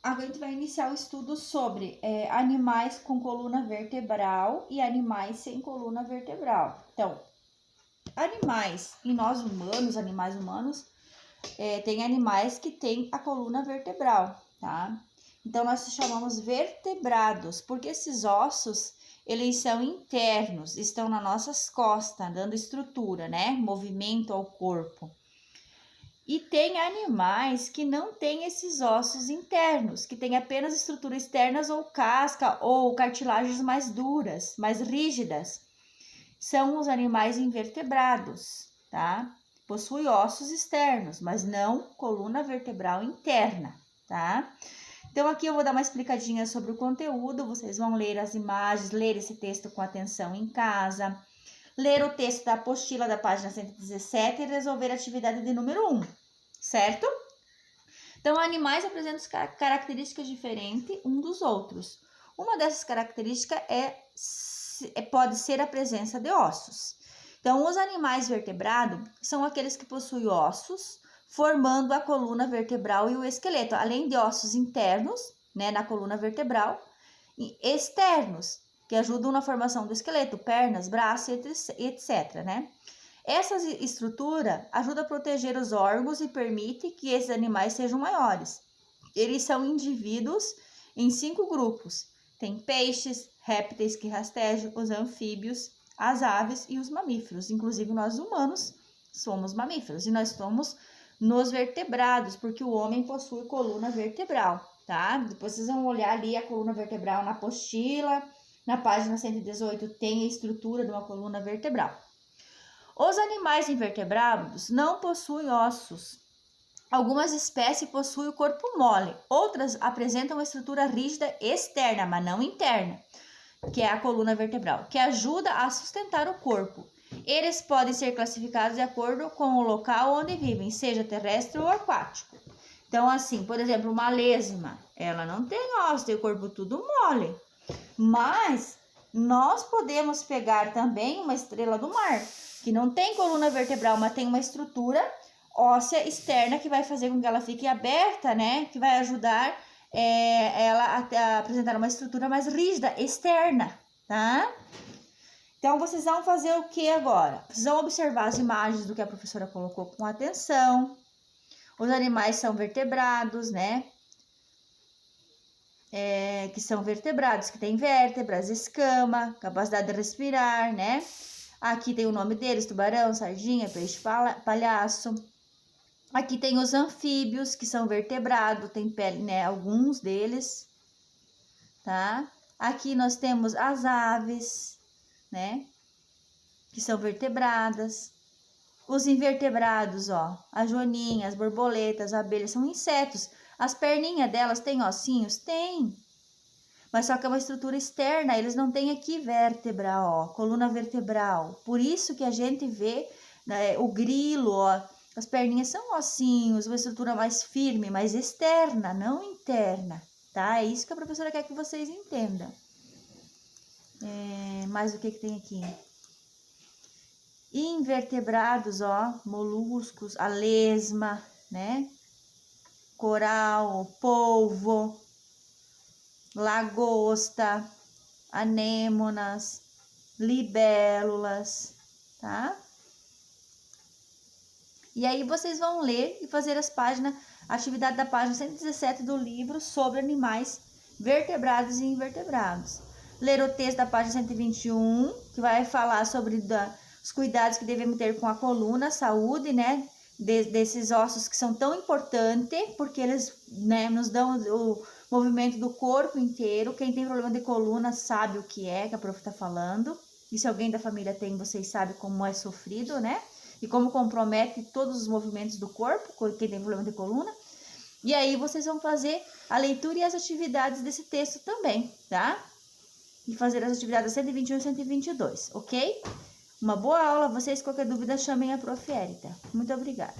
A gente vai iniciar o estudo sobre animais com coluna vertebral e animais sem coluna vertebral. Então, animais humanos, tem animais que têm a coluna vertebral, tá? Então, nós chamamos vertebrados, porque esses ossos, eles são internos, estão nas nossas costas, dando estrutura, né? Movimento ao corpo. E tem animais que não têm esses ossos internos, que têm apenas estruturas externas ou casca ou cartilagens mais duras, mais rígidas. São os animais invertebrados, tá? Possui ossos externos, mas não coluna vertebral interna, tá? Então aqui eu vou dar uma explicadinha sobre o conteúdo, vocês vão ler as imagens, ler esse texto com atenção em casa, ler o texto da apostila da página 117 e resolver a atividade de número 1, certo? Então, animais apresentam características diferentes uns dos outros. Uma dessas características pode ser a presença de ossos. Então, os animais vertebrados são aqueles que possuem ossos, formando a coluna vertebral e o esqueleto, além de ossos internos, né, na coluna vertebral, e externos, que ajudam na formação do esqueleto, pernas, braços, etc, né? Essa estrutura ajuda a proteger os órgãos e permite que esses animais sejam maiores. Eles são indivíduos em 5 grupos. Tem peixes, répteis que rastejam, os anfíbios, as aves e os mamíferos. Inclusive nós humanos somos mamíferos e nós somos nos vertebrados, porque o homem possui coluna vertebral, tá? Depois vocês vão olhar ali a coluna vertebral na apostila. Na página 118 tem a estrutura de uma coluna vertebral. Os animais invertebrados não possuem ossos. Algumas espécies possuem o corpo mole, outras apresentam uma estrutura rígida externa, mas não interna, que é a coluna vertebral, que ajuda a sustentar o corpo. Eles podem ser classificados de acordo com o local onde vivem, seja terrestre ou aquático. Então, assim, por exemplo, uma lesma, ela não tem ossos, tem o corpo tudo mole. Mas nós podemos pegar também uma estrela do mar, que não tem coluna vertebral, mas tem uma estrutura óssea externa que vai fazer com que ela fique aberta, né? Que vai ajudar ela a apresentar uma estrutura mais rígida, externa, tá? Então, vocês vão fazer o que agora? Vocês vão observar as imagens do que a professora colocou com atenção. Os animais são vertebrados, né? Que são vertebrados, que tem vértebras, escama, capacidade de respirar, né? Aqui tem o nome deles, tubarão, sardinha, peixe palhaço. Aqui tem os anfíbios, que são vertebrados, tem pele, né? Alguns deles, tá? Aqui nós temos as aves, né? Que são vertebradas. Os invertebrados, ó, as joaninhas, as borboletas, as abelhas, são insetos. As perninhas delas têm ossinhos? Tem. Mas só que é uma estrutura externa, eles não têm aqui vértebra, ó, coluna vertebral. Por isso que a gente vê, né, o grilo, ó, as perninhas são ossinhos, uma estrutura mais firme, mais externa, não interna, tá? É isso que a professora quer que vocês entendam. Mais o que tem aqui? Invertebrados, ó, moluscos, a lesma, né? Coral, polvo, lagosta, anêmonas, libélulas, tá? E aí vocês vão ler e fazer a atividade da página 117 do livro sobre animais vertebrados e invertebrados. Ler o texto da página 121, que vai falar sobre os cuidados que devemos ter com a coluna, a saúde, né? Desses ossos que são tão importantes, porque eles, né, nos dão o movimento do corpo inteiro. Quem tem problema de coluna sabe o que a prof está falando. E se alguém da família tem, vocês sabem como é sofrido, né? E como compromete todos os movimentos do corpo, quem tem problema de coluna. E aí vocês vão fazer a leitura e as atividades desse texto também, tá? E fazer as atividades 121 e 122, ok? Uma boa aula, vocês, qualquer dúvida, chamem a prof. Érita. Muito obrigada.